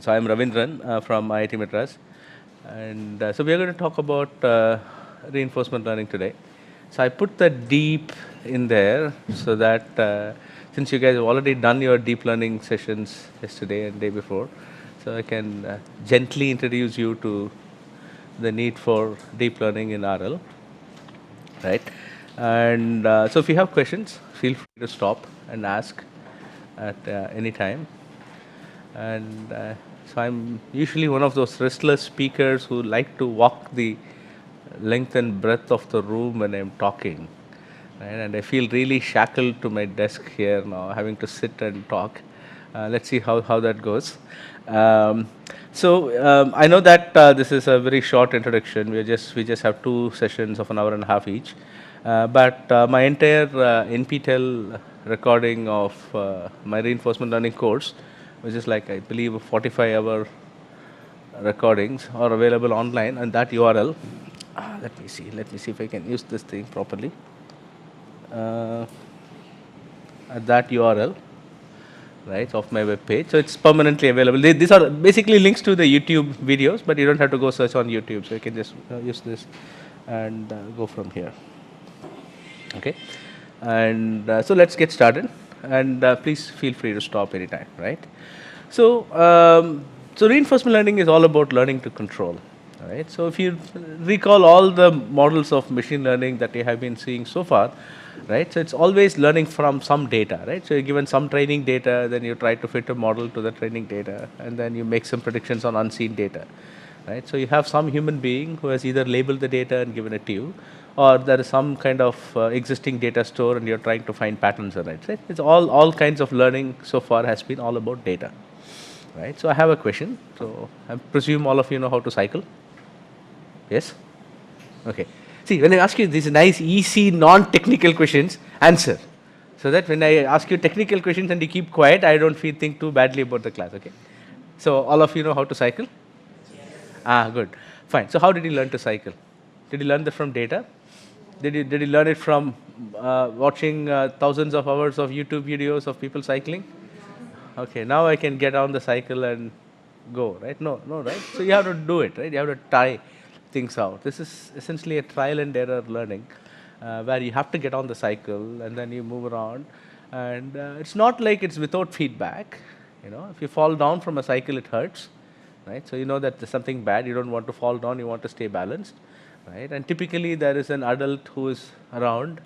So I'm Ravindran from IIT Madras, and so we are going to talk about reinforcement learning today. So I put the deep in there so that since you guys have already done your deep learning sessions yesterday and day before, so I can gently introduce you to the need for deep learning in RL, right? And so if you have questions, feel free to stop and ask at any time. And so I'm usually one of those restless speakers who like to walk the length and breadth of the room when I'm talking. Right? And I feel really shackled to my desk here now, having to sit and talk. Let's see how that goes. Um, I know that this is a very short introduction. We just have two sessions of an hour and a half each. But my entire NPTEL recording of my reinforcement learning course, which is like I believe a 45-hour recordings, are available online, and that URL. Let me see if I can use this thing properly. Uh, at that URL, right, of my web page. So it's permanently available. These are basically links to the YouTube videos, but you don't have to go search on YouTube. So you can just use this and go from here. Okay, and so let's get started. And please feel free to stop anytime, right? So reinforcement learning is all about learning to control. Right. So if you recall all the models of machine learning that you have been seeing so far, right? So it's always learning from some data, right? So you're given some training data, then you try to fit a model to the training data, and then you make some predictions on unseen data, right? So you have some human being who has either labeled the data and given it to you, or there is some kind of existing data store and you're trying to find patterns in it, right? It's all kinds of learning so far has been all about data, right? So I have a question. So I presume all of you know how to cycle. Yes? Okay. See, when I ask you these nice, easy, non-technical questions, answer. So that when I ask you technical questions and you keep quiet, I don't think too badly about the class, okay? So all of you know how to cycle? Ah, good. Fine. So how did you learn to cycle? Did you learn that from data? Did you learn it from watching thousands of hours of YouTube videos of people cycling? Okay, now I can get on the cycle and go, right? No, no, right? So you have to do it, right? You have to try things out. This is essentially a trial and error learning where you have to get on the cycle and then you move around. And it's not like it's without feedback. You know, if you fall down from a cycle, it hurts, right? So you know that there's something bad. You don't want to fall down. You want to stay balanced, right? And typically there is an adult who is around,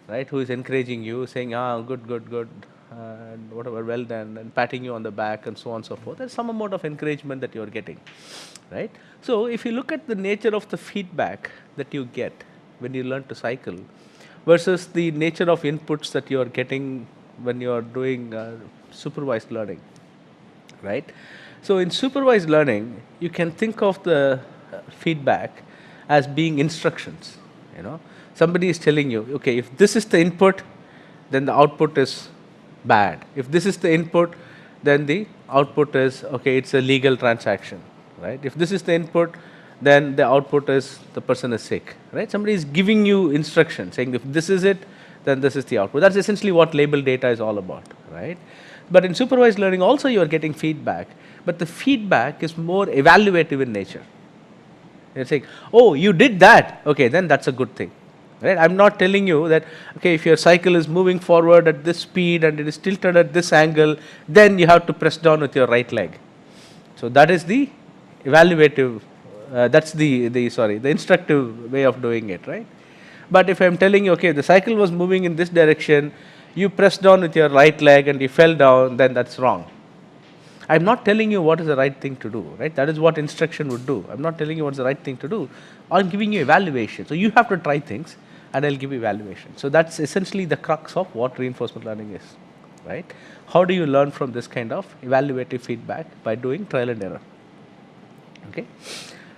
right, who is encouraging you, saying, ah, good, good, good, and whatever, well done, and patting you on the back and so on and so forth. There's some amount of encouragement that you're getting, right? So if you look at the nature of the feedback that you get when you learn to cycle versus the nature of inputs that you're getting when you're doing supervised learning, right? So in supervised learning, you can think of the feedback as being instructions. You know, somebody is telling you, okay, if this is the input, then the output is bad. If this is the input, then the output is, okay, it's a legal transaction, right? If this is the input, then the output is the person is sick, right? Somebody is giving you instructions saying if this is it, then this is the output. That's essentially what label data is all about, right? But in supervised learning also you are getting feedback, but the feedback is more evaluative in nature. You're saying, oh, you did that, okay, then that's a good thing. Right? I'm not telling you that, okay, if your cycle is moving forward at this speed and it is tilted at this angle, then you have to press down with your right leg. So that is the evaluative, that's the instructive way of doing it, right? But if I'm telling you, okay, the cycle was moving in this direction, you pressed down with your right leg and you fell down, then that's wrong. I'm not telling you what is the right thing to do, right? That is what instruction would do. I'm not telling you what's the right thing to do. I'm giving you evaluation. So you have to try things and I'll give you evaluation. So that's essentially the crux of what reinforcement learning is, right? How do you learn from this kind of evaluative feedback? By doing trial and error, okay?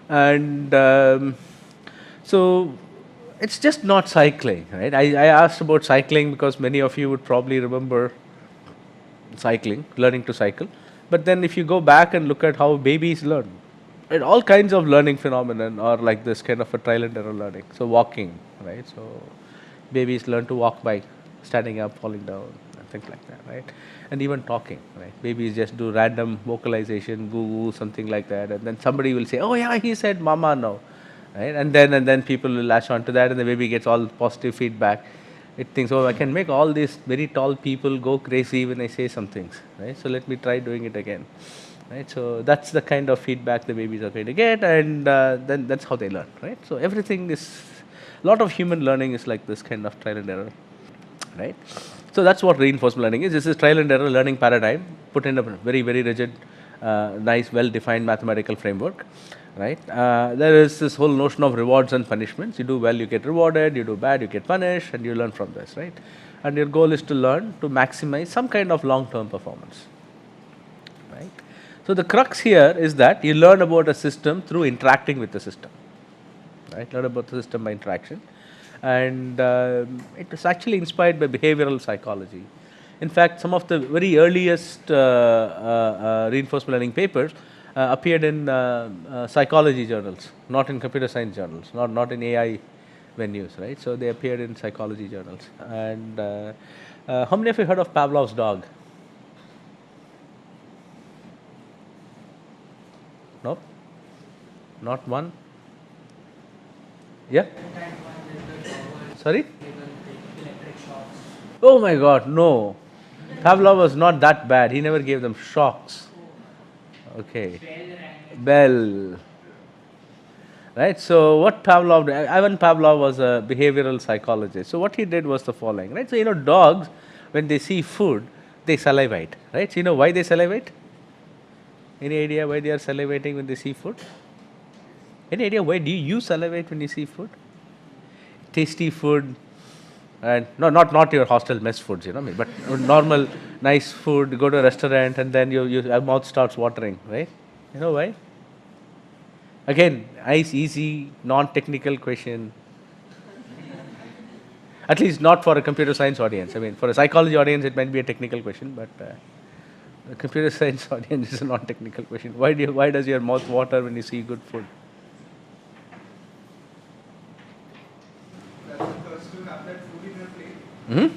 And so it's just not cycling, right? I asked about cycling because many of you would probably remember cycling, learning to cycle. But then if you go back and look at how babies learn, right, all kinds of learning phenomenon are like this kind of a trial and error learning. So walking, right? So babies learn to walk by standing up, falling down, something like that, right? And even talking, right? Babies just do random vocalization, goo goo, something like that, and then somebody will say, oh yeah, he said mama now, right? And then people will latch on to that, and the baby gets all positive feedback. It thinks, oh, I can make all these very tall people go crazy when I say some things, right? So let me try doing it again, right? So that's the kind of feedback the babies are going to get, and then that's how they learn, right? So everything is, a lot of human learning is like this kind of trial and error, right? So that's what reinforcement learning is. This is trial and error learning paradigm put in a very, very rigid, nice, well-defined mathematical framework, right? There is this whole notion of rewards and punishments. You do well, you get rewarded. You do bad, you get punished, and you learn from this, right? And your goal is to learn to maximize some kind of long-term performance, right? So the crux here is that you learn about a system through interacting with the system, right? Learn about the system by interaction. And it was actually inspired by behavioral psychology. In fact, some of the very earliest reinforcement learning papers appeared in psychology journals, not in computer science journals, not in AI venues, right? So they appeared in psychology journals. And how many of you heard of Pavlov's dog? No? Not one? Yeah? Sorry? Oh my God, no. Pavlov was not that bad. He never gave them shocks. Okay. Bell. Right? So what Pavlov did, Ivan Pavlov was a behavioral psychologist. So what he did was the following, right? So dogs, when they see food, they salivate, right? So why they salivate? Any idea why they are salivating when they see food? Any idea why do you salivate when you see food? Tasty food, and not your hostel mess foods, but normal nice food. You go to a restaurant and then your mouth starts watering, right? You know why? Again, nice, easy, non-technical question. At least not for a computer science audience. I mean, for a psychology audience, it might be a technical question, but the computer science audience is a non-technical question. Why does your mouth water when you see good food? Hmm?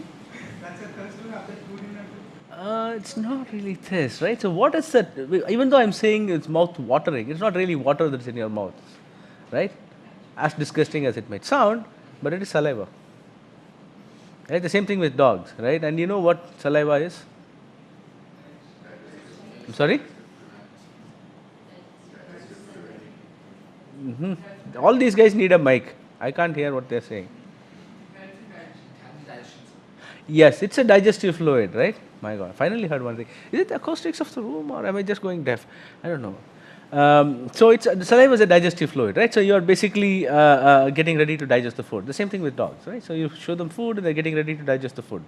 It's not really this, right? So what is that? Even though I'm saying it's mouth watering, it's not really water that's in your mouth, right? As disgusting as it might sound, but it is saliva. Right? The same thing with dogs, right? And you know what saliva is? I'm sorry? All these guys need a mic. I can't hear what they're saying. Yes, it's a digestive fluid, right? My God, I finally heard one thing. Is it the acoustics of the room, or am I just going deaf? I don't know. So the saliva is a digestive fluid, right? So you are basically getting ready to digest the food. The same thing with dogs, right? So you show them food and they're getting ready to digest the food,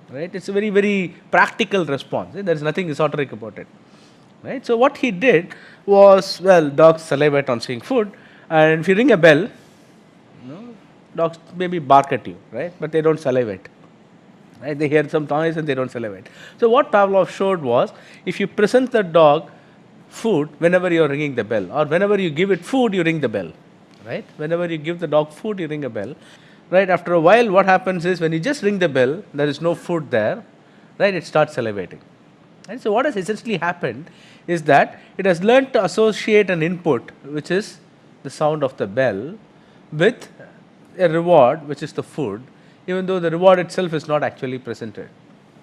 right? It's a very, very practical response. Right? There's nothing esoteric about it, right? So what he did was, well, dogs salivate on seeing food, and if you ring a bell, dogs maybe bark at you, right? But they don't salivate. Right? They hear some noise and they don't salivate. So what Pavlov showed was, if you present the dog food whenever you are ringing the bell, or whenever you give it food, you ring the bell, right? Whenever you give the dog food, you ring a bell, right? After a while, what happens is, when you just ring the bell, there is no food there, right? It starts salivating. Right? So what has essentially happened is that it has learned to associate an input, which is the sound of the bell, with a reward, which is the food, even though the reward itself is not actually presented,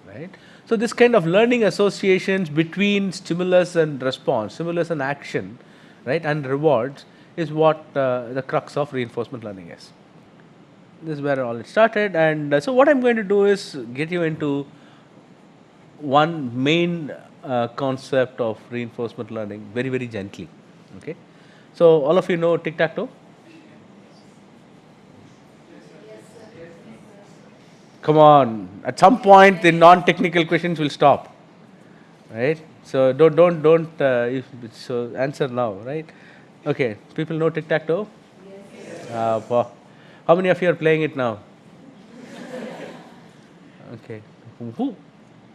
right? So this kind of learning associations between stimulus and response, stimulus and action, right, and rewards, is what the crux of reinforcement learning is. This is where all it started, and so what I'm going to do is get you into one main concept of reinforcement learning very, very gently, okay? So all of you know Tic-Tac-Toe? Come on, at some point the non-technical questions will stop, right? So don't so answer now, right? Okay, people know Tic-Tac-Toe? Yes. How many of you are playing it now? Okay. Who?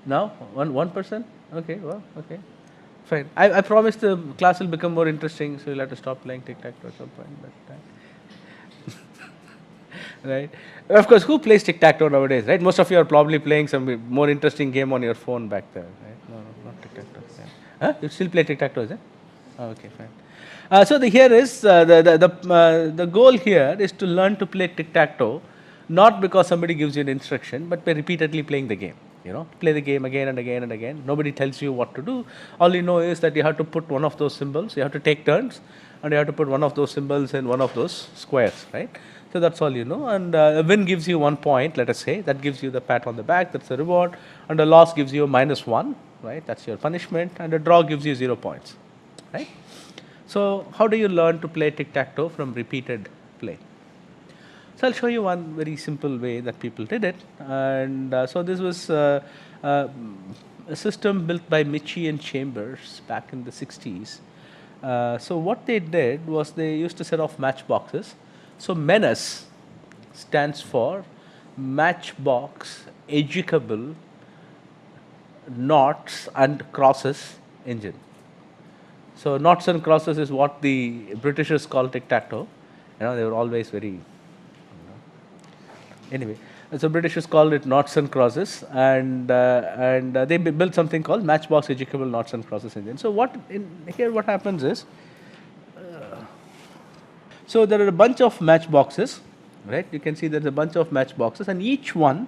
Now? One person? Okay, well, okay. Fine. I promise the class will become more interesting, so you'll have to stop playing Tic-Tac-Toe at some point. But, right? Of course, who plays tic-tac-toe nowadays, right? Most of you are probably playing some more interesting game on your phone back there, right? No, no, not tic-tac-toe. Yeah. Huh? You still play tic-tac-toe, is it? Oh, okay, fine. So here is the goal here is to learn to play tic-tac-toe, not because somebody gives you an instruction, but by repeatedly playing the game. You know, play the game again and again and again. Nobody tells you what to do. All you know is that you have to put one of those symbols. You have to take turns, and you have to put one of those symbols in one of those squares, right? So that's all you know. And a win gives you 1 point. Let us say that gives you the pat on the back. That's the reward. And a loss gives you a -1, right? That's your punishment. And a draw gives you 0 points, right? So how do you learn to play tic-tac-toe from repeated play? So I'll show you one very simple way that people did it. And so this was a system built by Michie and Chambers back in the 60s. So what they did was they used a set of matchboxes. So MENACE stands for Matchbox Executable Noughts and Crosses Engine. So noughts and crosses is what the Britishers call tic-tac-toe. You know, they were always very, anyway. So Britishers called it noughts and crosses, and they built something called Matchbox Executable Noughts and Crosses engine. So what happens is, so there are a bunch of matchboxes, right? You can see there's a bunch of matchboxes, and each one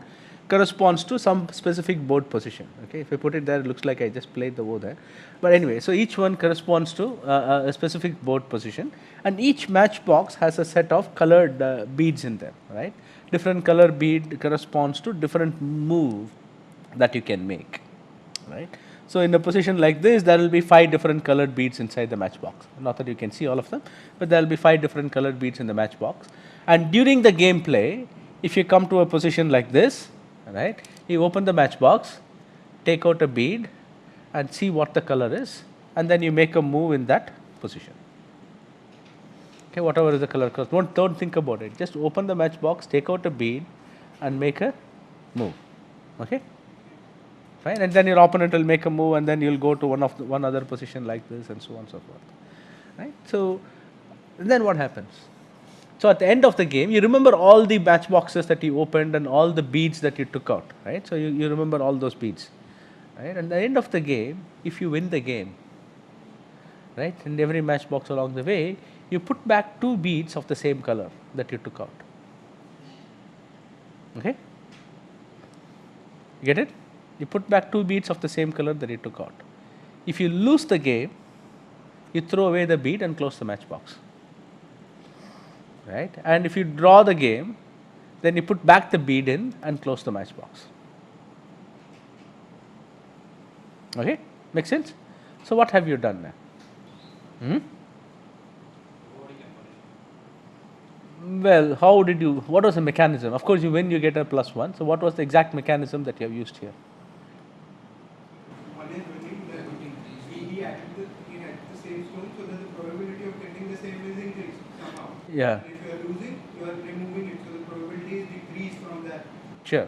corresponds to some specific board position. Okay, if I put it there, it looks like I just played the board there. But anyway, so each one corresponds to a specific board position, and each matchbox has a set of colored beads in them, right? Different color bead corresponds to different move that you can make, right? So in a position like this, there will be 5 different colored beads inside the matchbox. Not that you can see all of them, but there will be 5 different colored beads in the matchbox. And during the gameplay, if you come to a position like this, right, you open the matchbox, take out a bead, and see what the color is, and then you make a move in that position. Okay, whatever is the color, don't think about it. Just open the matchbox, take out a bead, and make a move. Okay. Fine, and then your opponent will make a move, and then you'll go to one other position like this, and so on and so forth. Right? So then what happens? So at the end of the game, you remember all the matchboxes that you opened and all the beads that you took out, right? So you remember all those beads, right? And at the end of the game, if you win the game, right, in every matchbox along the way, you put back 2 beads of the same color that you took out. Okay? You get it? You put back 2 beads of the same color that you took out. If you lose the game, you throw away the bead and close the matchbox. Right? And if you draw the game, then you put back the bead in and close the matchbox. Okay? Make sense? So what have you done now? Well, what was the mechanism? Of course, you win, you get a +1. So what was the exact mechanism that you have used here? He added the same stone, so that the probability of getting the same is increased somehow. Yeah. And if you are losing, you are removing it, so the probability is decreased from that. Sure,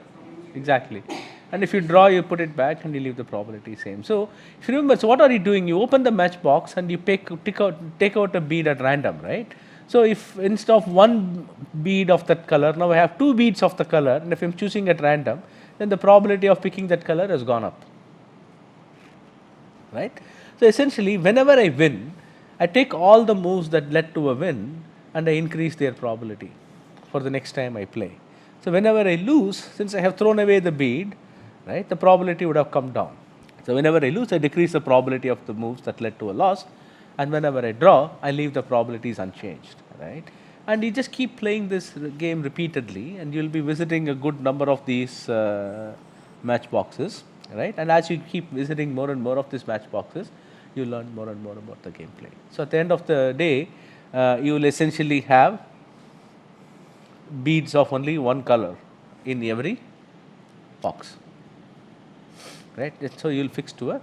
exactly. And if you draw, you put it back and you leave the probability same. So if you remember, so what are you doing? You open the matchbox and you take out a bead at random, right? So if instead of 1 bead of that color, now I have 2 beads of the color, and if I'm choosing at random, then the probability of picking that color has gone up, right? So essentially, whenever I win, I take all the moves that led to a win and I increase their probability for the next time I play. So whenever I lose, since I have thrown away the bead, right, the probability would have come down. So whenever I lose, I decrease the probability of the moves that led to a loss, and whenever I draw, I leave the probabilities unchanged, right? And you just keep playing this game repeatedly, and you'll be visiting a good number of these matchboxes, right? And as you keep visiting more and more of these matchboxes, you learn more and more about the gameplay. So at the end of the day, you will essentially have beads of only 1 color in every box, right? So you'll fix to a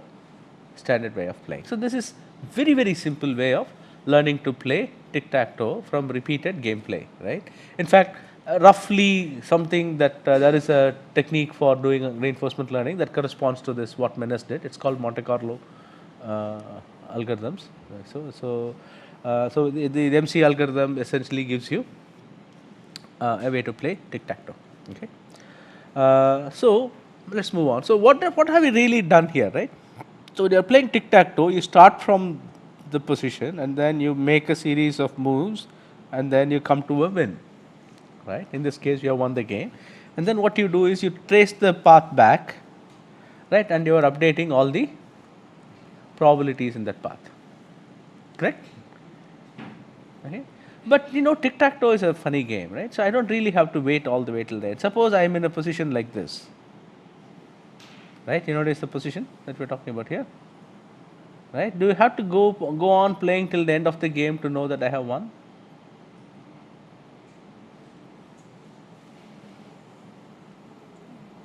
standard way of playing. So this is very, very simple way of learning to play tic-tac-toe from repeated gameplay, right? In fact, roughly something that there is a technique for doing reinforcement learning that corresponds to this what MENACE did. It's called Monte Carlo algorithms. So the MC algorithm essentially gives you a way to play tic-tac-toe. Okay. So let's move on. So what have we really done here, right? So when you are playing tic-tac-toe, you start from the position and then you make a series of moves and then you come to a win, right? In this case, you have won the game. And then what you do is you trace the path back, right? And you are updating all the probabilities in that path, correct? Okay. But you know, tic-tac-toe is a funny game, right? So I don't really have to wait all the way till the end. Suppose I am in a position like this, right? You notice the position that we're talking about here, right? Do you have to go on playing till the end of the game to know that I have won?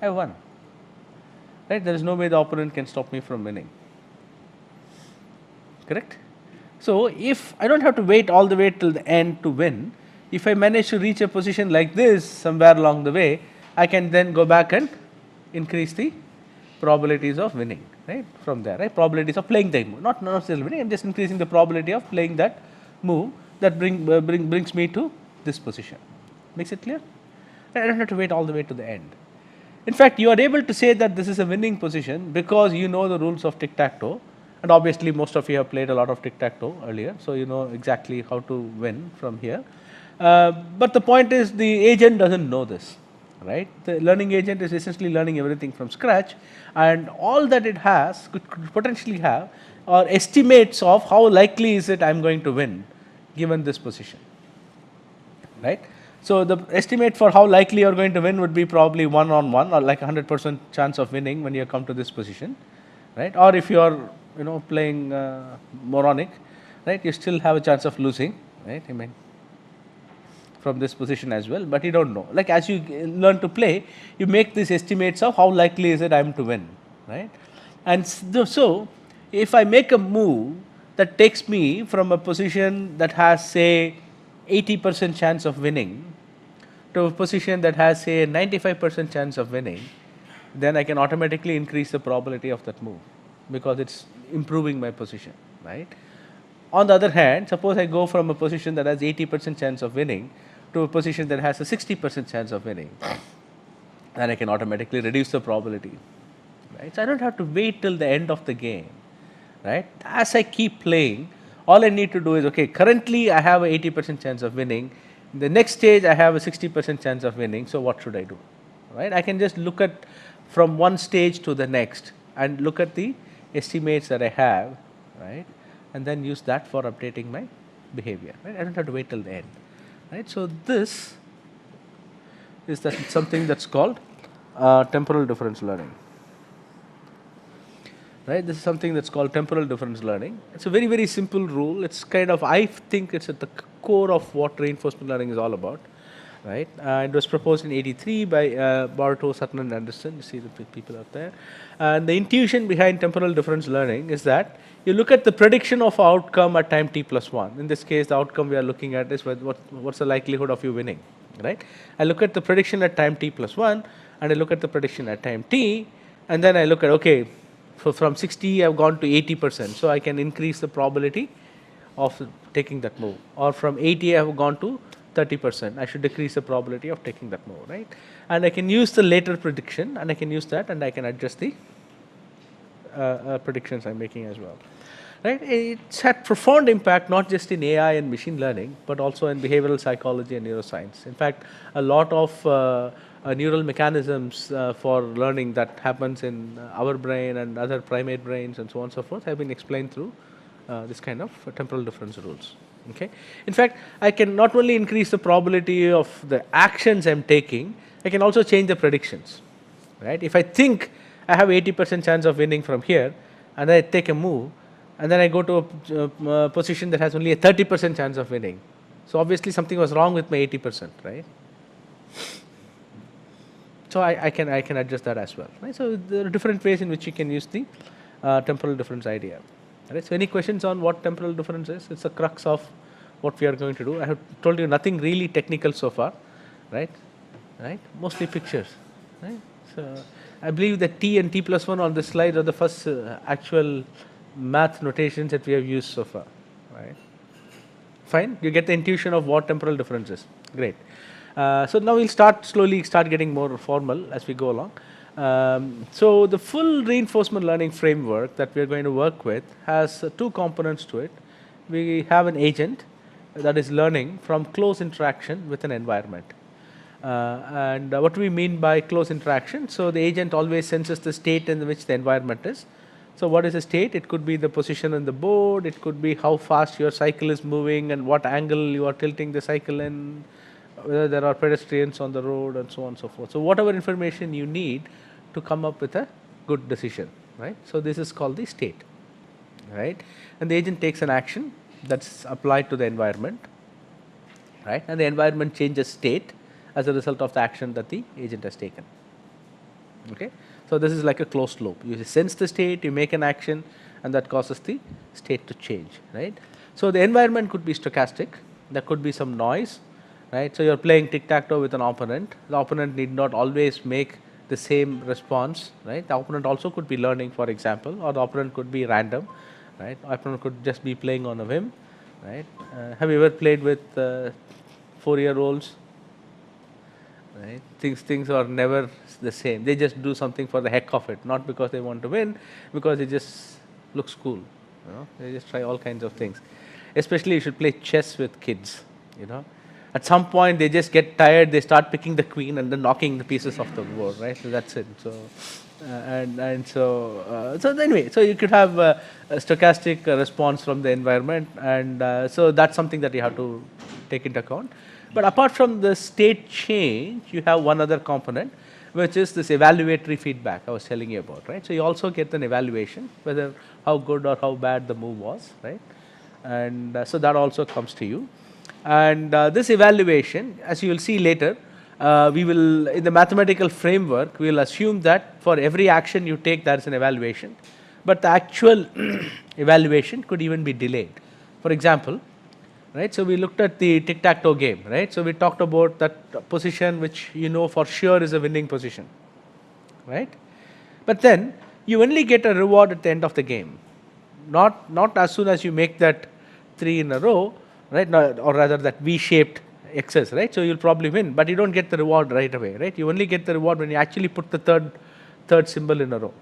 I have won, right? There is no way the opponent can stop me from winning, correct? So if I don't have to wait all the way till the end to win, if I manage to reach a position like this somewhere along the way, I can then go back and increase the probabilities of winning, right? From there, right? Probabilities of playing the move, not necessarily winning. I'm just increasing the probability of playing that move that brings me to this position. Makes it clear? I don't have to wait all the way to the end. In fact, you are able to say that this is a winning position because you know the rules of tic-tac-toe, and obviously most of you have played a lot of tic-tac-toe earlier, so you know exactly how to win from here. But the point is, the agent doesn't know this, right? The learning agent is essentially learning everything from scratch, and all that it has could potentially have are estimates of how likely is it I'm going to win given this position, right? So the estimate for how likely you're going to win would be probably 1 on 1 or like 100% chance of winning when you come to this position, right? Or if you are playing moronic, right, you still have a chance of losing, right? I mean, from this position as well, but you don't know. Like as you learn to play, you make these estimates of how likely is it I'm to win, right? And so if I make a move that takes me from a position that has say 80% chance of winning to a position that has say 95% chance of winning, then I can automatically increase the probability of that move because it's improving my position, right? On the other hand, suppose I go from a position that has 80% chance of winning to a position that has a 60% chance of winning, then I can automatically reduce the probability, right? So I don't have to wait till the end of the game, right? As I keep playing, all I need to do is, okay, currently I have a 80% chance of winning. In the next stage, I have a 60% chance of winning. So what should I do, right? I can just look at from one stage to the next and look at the estimates that I have, right? And then use that for updating my behavior, right? I don't have to wait till the end, right? So this is something that's called temporal difference learning. Right, this is something that's called temporal difference learning. It's a very, very simple rule. It's kind of, I think it's at the core of what reinforcement learning is all about, right? It was proposed in '83 by Bartow, Sutton and Anderson. You see the people out there. And the intuition behind temporal difference learning is that you look at the prediction of outcome at time t+1. In this case, the outcome we are looking at is what's the likelihood of you winning, right? I look at the prediction at time t+1 and I look at the prediction at time t, and then I look at, okay, so from 60, I've gone to 80%. So I can increase the probability of taking that move. Or from 80, I've gone to 30%. I should decrease the probability of taking that move, right? And I can use the later prediction, and I can use that, and I can adjust the predictions I'm making as well, right? It's had profound impact not just in AI and machine learning, but also in behavioral psychology and neuroscience. In fact, a lot of neural mechanisms for learning that happens in our brain and other primate brains and so on and so forth have been explained through this kind of temporal difference rules. Okay. In fact, I can not only increase the probability of the actions I'm taking, I can also change the predictions, right? If I think I have 80% chance of winning from here, and I take a move, and then I go to a position that has only a 30% chance of winning, so obviously something was wrong with my 80%, right? So I can adjust that as well, right? So there are different ways in which you can use the temporal difference idea. Right? So any questions on what temporal difference is? It's the crux of what we are going to do. I have told you nothing really technical so far, right? Right? Mostly pictures, right? So I believe that t and t+1 on this slide are the first actual math notations that we have used so far, right? Fine. You get the intuition of what temporal difference is. Great. So now we'll slowly start getting more formal as we go along. So the full reinforcement learning framework that we are going to work with has two components to it. We have an agent that is learning from close interaction with an environment. And what do we mean by close interaction? So the agent always senses the state in which the environment is. So what is a state? It could be the position on the board, it could be how fast your cycle is moving and what angle you are tilting the cycle in, whether there are pedestrians on the road and so on and so forth. So whatever information you need to come up with a good decision, right? So this is called the state, right? And the agent takes an action that's applied to the environment, right? And the environment changes state as a result of the action that the agent has taken. Okay, so this is like a closed loop. You sense the state, you make an action, and that causes the state to change, right? So the environment could be stochastic. There could be some noise, right? So you're playing tic-tac-toe with an opponent. The opponent need not always make the same response, right? The opponent also could be learning, for example, or the opponent could be random, right? The opponent could just be playing on a whim, right? Have you ever played with 4-year-olds? Right? Things are never the same. They just do something for the heck of it, not because they want to win, because it just looks cool. You know, they just try all kinds of things. Especially you should play chess with kids. You know, at some point they just get tired. They start picking the queen and then knocking the pieces off the board. Right. So that's it. So so anyway, so you could have a stochastic response from the environment, and so that's something that you have to take into account. But apart from the state change, you have one other component, which is this evaluatory feedback I was telling you about, right? So you also get an evaluation, whether how good or how bad the move was, right? And so that also comes to you. And this evaluation, as you will see later, we will, in the mathematical framework, we will assume that for every action you take, there is an evaluation. But the actual evaluation could even be delayed. For example, right? So we looked at the tic-tac-toe game, right? So we talked about that position which you know for sure is a winning position, right? But then you only get a reward at the end of the game, not as soon as you make that 3 in a row, right? No, or rather that V-shaped excess, right? So you'll probably win, but you don't get the reward right away, right? You only get the reward when you actually put the third symbol in a row,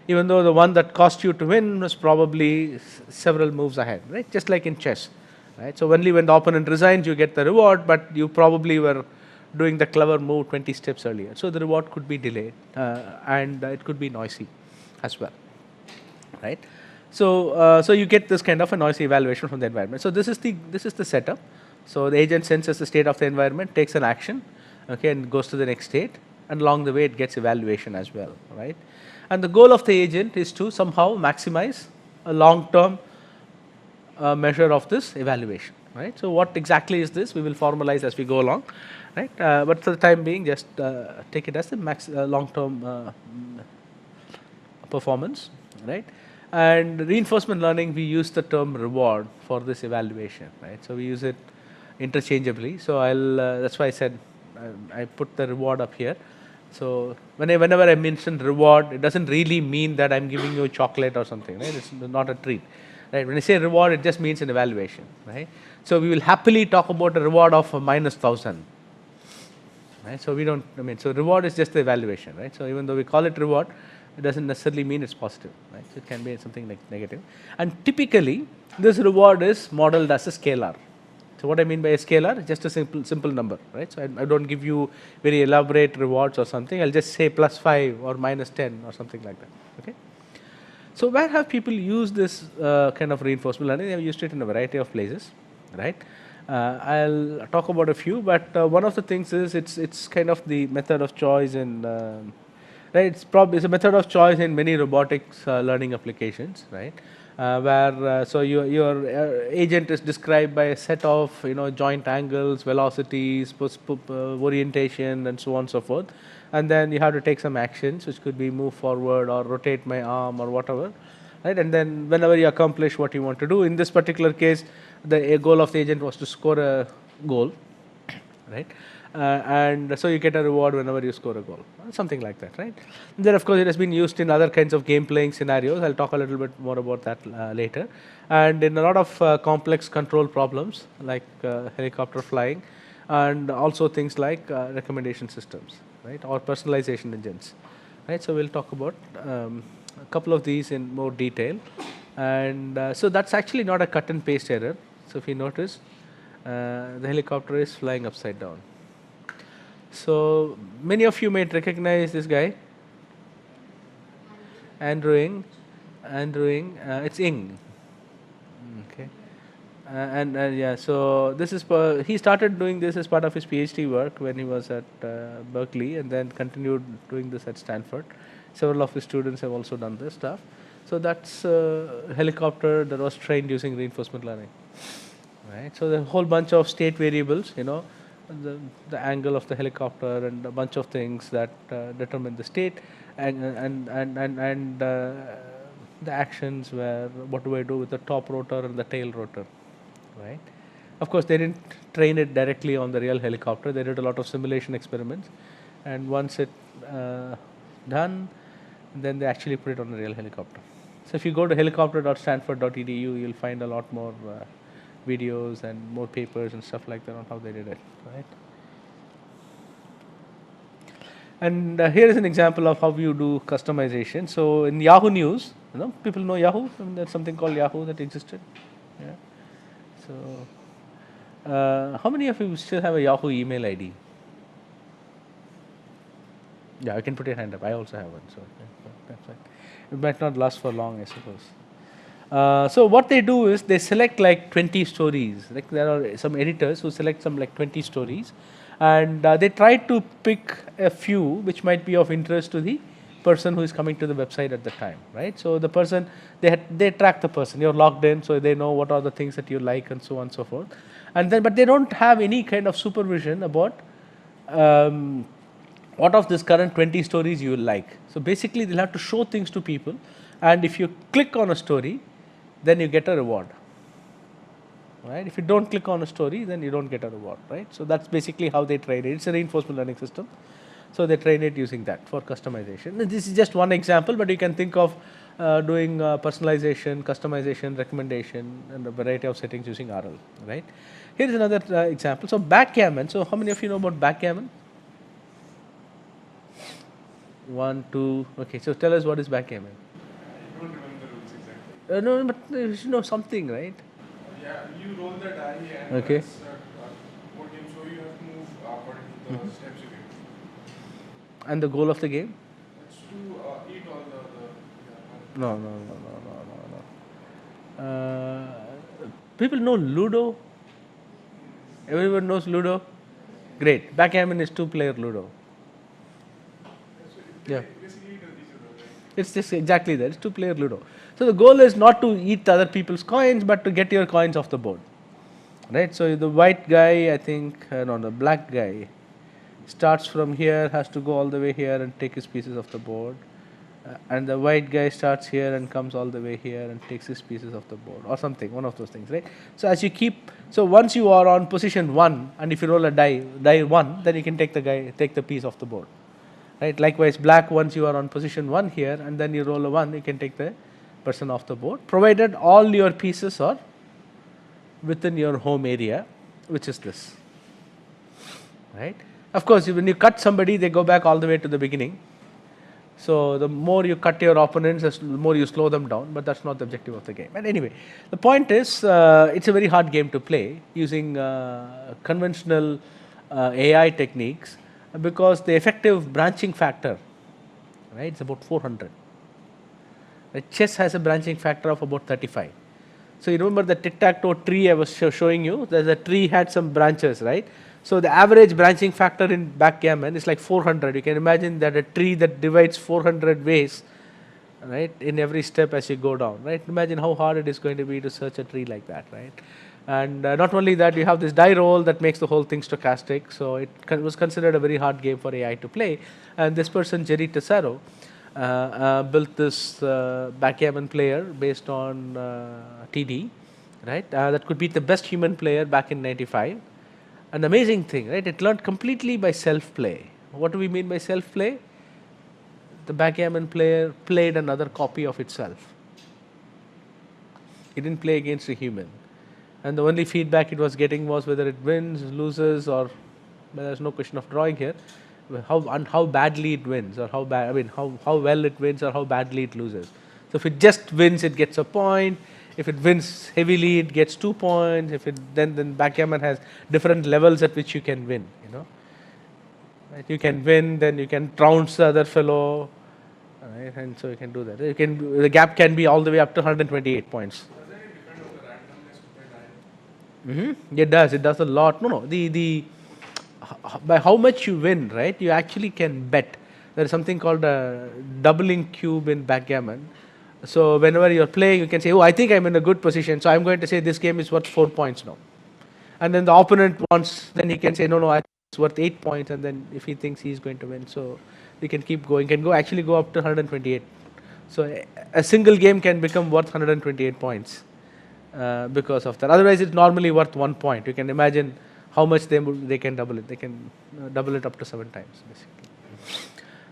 even though the one that cost you to win was probably several moves ahead, right? Just like in chess. Right? So only when the opponent resigns you get the reward, but you probably were doing the clever move 20 steps earlier. So the reward could be delayed, and it could be noisy as well, right? So you get this kind of a noisy evaluation from the environment. So this is the setup. So the agent senses the state of the environment, takes an action, okay, and goes to the next state, and along the way it gets evaluation as well, right? And the goal of the agent is to somehow maximize a long-term measure of this evaluation, right? So what exactly is this? We will formalize as we go along, right? But for the time being, just take it as the long-term performance, right? And reinforcement learning, we use the term reward for this evaluation, right? So we use it interchangeably. So that's why I said I put the reward up here. So whenever I mention reward, it doesn't really mean that I'm giving you a chocolate or something, right? It's not a treat. Right. When I say reward, it just means an evaluation, right? So we will happily talk about a reward of -1,000, right? So we don't. So reward is just the evaluation, right? So even though we call it reward, it doesn't necessarily mean it's positive, right? So it can be something like negative. And typically, this reward is modeled as a scalar. So what I mean by a scalar is just a simple number, right? So I don't give you very elaborate rewards or something. I'll just say +5 or -10 or something like that, okay? So where have people used this kind of reinforcement learning? They have used it in a variety of places, right? I'll talk about a few, but one of the things is it's kind of the method of choice in, right? It's a method of choice in many robotics learning applications, right? Where so your agent is described by a set of joint angles, velocities, orientation, and so on and so forth. And then you have to take some actions, which could be move forward or rotate my arm or whatever, right? And then whenever you accomplish what you want to do, in this particular case, the goal of the agent was to score a goal, right? And so you get a reward whenever you score a goal, something like that, right? And then of course it has been used in other kinds of game playing scenarios. I'll talk a little bit more about that later. And in a lot of complex control problems like helicopter flying, and also things like recommendation systems, right, or personalization engines, right. So we'll talk about a couple of these in more detail, and so that's actually not a cut and paste error. So if you notice, the helicopter is flying upside down. So many of you might recognize this guy, Andrewing. It's Ing. Okay. Yeah, so this is he started doing this as part of his PhD work when he was at Berkeley, and then continued doing this at Stanford. Several of his students have also done this stuff. So that's a helicopter that was trained using reinforcement learning, right? So the whole bunch of state variables, the angle of the helicopter and a bunch of things that determine the state, and the actions where what do I do with the top rotor and the tail rotor, right? Of course, they didn't train it directly on the real helicopter. They did a lot of simulation experiments, and once it done, then they actually put it on a real helicopter. So if you go to helicopter.stanford.edu, you'll find a lot more videos and more papers and stuff like that on how they did it, right? And here is an example of how you do customization. So in Yahoo News, people know Yahoo. I mean, there's something called Yahoo that existed. Yeah. So how many of you still have a Yahoo email ID? Yeah, I can put your hand up. I also have one. So that's fine. It might not last for long, I suppose. So what they do is they select like 20 stories. Like there are some editors who select some like 20 stories, and they try to pick a few which might be of interest to the person who is coming to the website at the time, right? So the person, they track the person. You're logged in, so they know what are the things that you like and so on and so forth. And then, but they don't have any kind of supervision about what of this current 20 stories you will like. So basically, they'll have to show things to people, and if you click on a story, then you get a reward, right? If you don't click on a story, then you don't get a reward, right? So that's basically how they train it. It's a reinforcement learning system. So they train it using that for customization. And this is just one example, but you can think of doing personalization, customization, recommendation, and a variety of settings using RL, right? Here is another example. So Backgammon. So how many of you know about Backgammon? 1, 2. Okay, so tell us what is Backgammon. I don't remember the rules exactly. No, but you should know something, right? Yeah, you roll the die and Okay. what game show you have to move according to the steps you get. And the goal of the game? It's to eat all the No. People know Ludo. Everyone knows Ludo. Great. Backgammon is 2-player Ludo. Yeah. basically each other, right? It's just exactly that. It's 2-player Ludo. So the goal is not to eat other people's coins, but to get your coins off the board, right? So the white guy, I think, no, the black guy starts from here, has to go all the way here and take his pieces of the board, and the white guy starts here and comes all the way here and takes his pieces of the board, or something, one of those things, right? So as you keep, so once you are on position 1, and if you roll a die 1, then you can take the piece off the board. Right. Likewise, black, once you are on position 1 here, and then you roll a 1, you can take the person off the board, provided all your pieces are within your home area, which is this. Right. Of course, when you cut somebody, they go back all the way to the beginning. So the more you cut your opponents, the more you slow them down. But that's not the objective of the game. And anyway, the point is, it's a very hard game to play using conventional AI techniques, because the effective branching factor, right, it's about 400. Chess has a branching factor of about 35. So you remember the tic-tac-toe tree I was showing you? There's a tree had some branches, right? So the average branching factor in backgammon is like 400. You can imagine that a tree that divides 400 ways, right, in every step as you go down, right? Imagine how hard it is going to be to search a tree like that, right? And not only that, you have this die roll that makes the whole thing stochastic. So it was considered a very hard game for AI to play. And this person, Jerry Tesauro, built this backgammon player based on TD, right? That could beat the best human player back in '95. An amazing thing, right? It learned completely by self-play. What do we mean by self-play? The backgammon player played another copy of itself. It didn't play against a human. and the only feedback it was getting was whether it wins, loses, or well, there's no question of drawing here. How badly it wins, or how bad. I mean, how well it wins, or how badly it loses. So if it just wins, it gets a point. If it wins heavily, it gets 2 points. If it then backgammon has different levels at which you can win. Right? You can win, then you can trounce the other fellow, right? And so you can do that. The gap can be all the way up to 128 points. It does. It does a lot. No. By how much you win, right? You actually can bet. There is something called a doubling cube in backgammon. So whenever you're playing, you can say, "Oh, I think I'm in a good position, so I'm going to say this game is worth 4 points now." And then the opponent wants, then he can say, "No, it's worth 8 points." And then if he thinks he's going to win, so you can keep going. Can actually go up to 128. So a single game can become worth 128 points. Because of that. Otherwise, it's normally worth 1 point. You can imagine how much they can double it. They can double it up to 7 times, basically.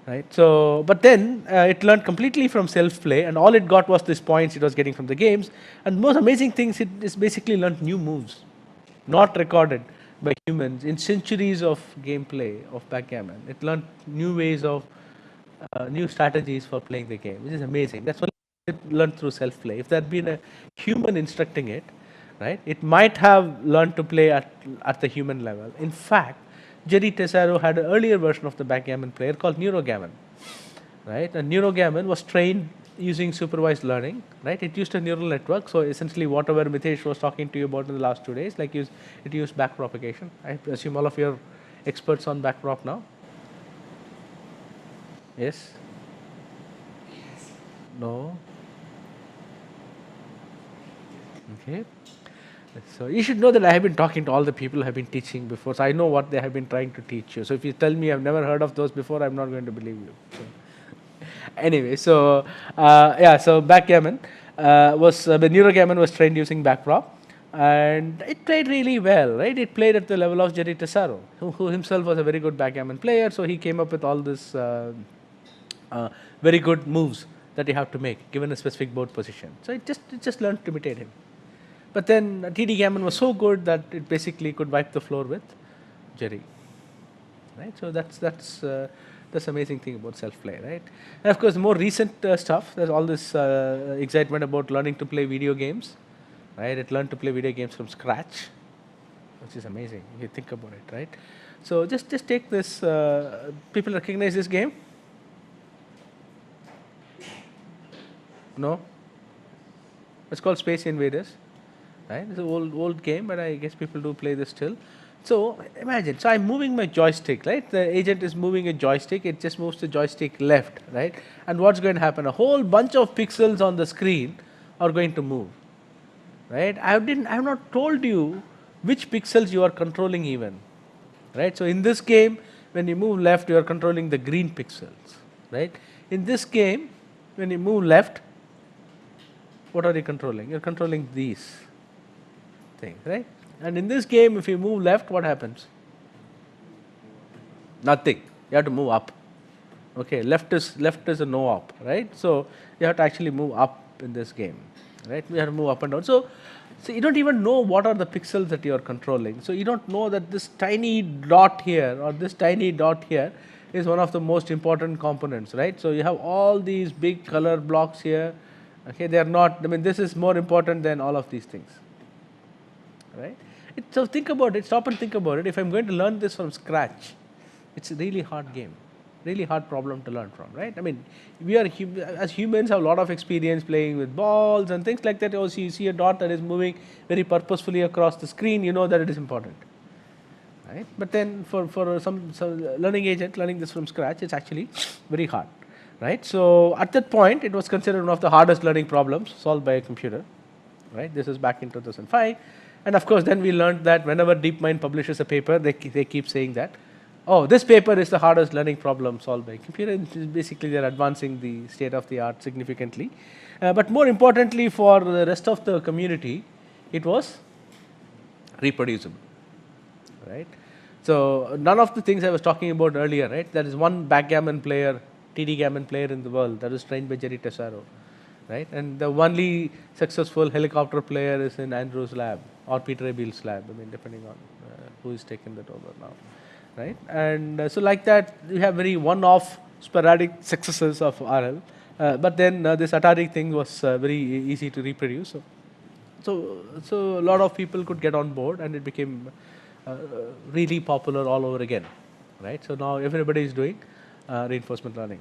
Right. So, but then it learned completely from self-play, and all it got was these points it was getting from the games. And most amazing things, it is basically learned new moves, not recorded by humans in centuries of gameplay of backgammon. It learned new ways of new strategies for playing the game, which is amazing. That's what it learned through self-play. If there had been a human instructing it, right, it might have learned to play at the human level. In fact, Jerry Tesauro had an earlier version of the backgammon player called NeuroGammon, right? And NeuroGammon was trained using supervised learning, right? It used a neural network. So essentially, whatever Mitesh was talking to you about in the last 2 days, like it used backpropagation. I assume all of you are experts on backprop now. Yes. No. Okay. So you should know that I have been talking to all the people who have been teaching before, so I know what they have been trying to teach you. So if you tell me I've never heard of those before, I'm not going to believe you. So anyway, so so backgammon the NeuroGammon was trained using backprop, and it played really well, right? It played at the level of Jerry Tesauro, who himself was a very good backgammon player. So he came up with all this very good moves that you have to make given a specific board position. So it just learned to imitate him. But then TD-Gammon was so good that it basically could wipe the floor with Jerry, right? So that's amazing thing about self-play, right? And of course, more recent stuff. There's all this excitement about learning to play video games, right? It learned to play video games from scratch, which is amazing if you think about it, right? So just take this. People recognize this game? No. It's called Space Invaders. Right? It's an old game, but I guess people do play this still. So imagine, so I'm moving my joystick, right? The agent is moving a joystick, it just moves the joystick left, right? And what's going to happen? A whole bunch of pixels on the screen are going to move, right? I have not told you which pixels you are controlling even, right? So in this game, when you move left, you are controlling the green pixels, right? In this game, when you move left, what are you controlling? You're controlling these things, right? And in this game, if you move left, what happens? Nothing. You have to move up. Okay, left is a no up, right? So you have to actually move up in this game, right? You have to move up and down. So you don't even know what are the pixels that you are controlling. So you don't know that this tiny dot here or this tiny dot here is one of the most important components, right? So you have all these big color blocks here. Okay, they are not. I mean, this is more important than all of these things, right? So think about it. Stop and think about it. If I'm going to learn this from scratch, it's a really hard game, really hard problem to learn from, right? I mean, we are as humans have a lot of experience playing with balls and things like that. Also, you see a dot that is moving very purposefully across the screen, you know that it is important, right? But then for some learning agent learning this from scratch, it's actually very hard, right? So at that point, it was considered one of the hardest learning problems solved by a computer, right? This is back in 2005. And of course, then we learned that whenever DeepMind publishes a paper, they keep saying that, oh, this paper is the hardest learning problem solved by a computer. Basically, they're advancing the state of the art significantly. But more importantly, for the rest of the community, it was reproducible, right? So none of the things I was talking about earlier, right? There is one backgammon player, TD-Gammon player in the world that was trained by Jerry Tesauro, right? And the only successful helicopter player is in Andrew's lab. or Peter Abel's lab. I mean, depending on who is taking that over now, right? And so like that, you have very one-off sporadic successes of RL. But then this Atari thing was very easy to reproduce. So a lot of people could get on board, and it became really popular all over again, right? So now everybody is doing reinforcement learning.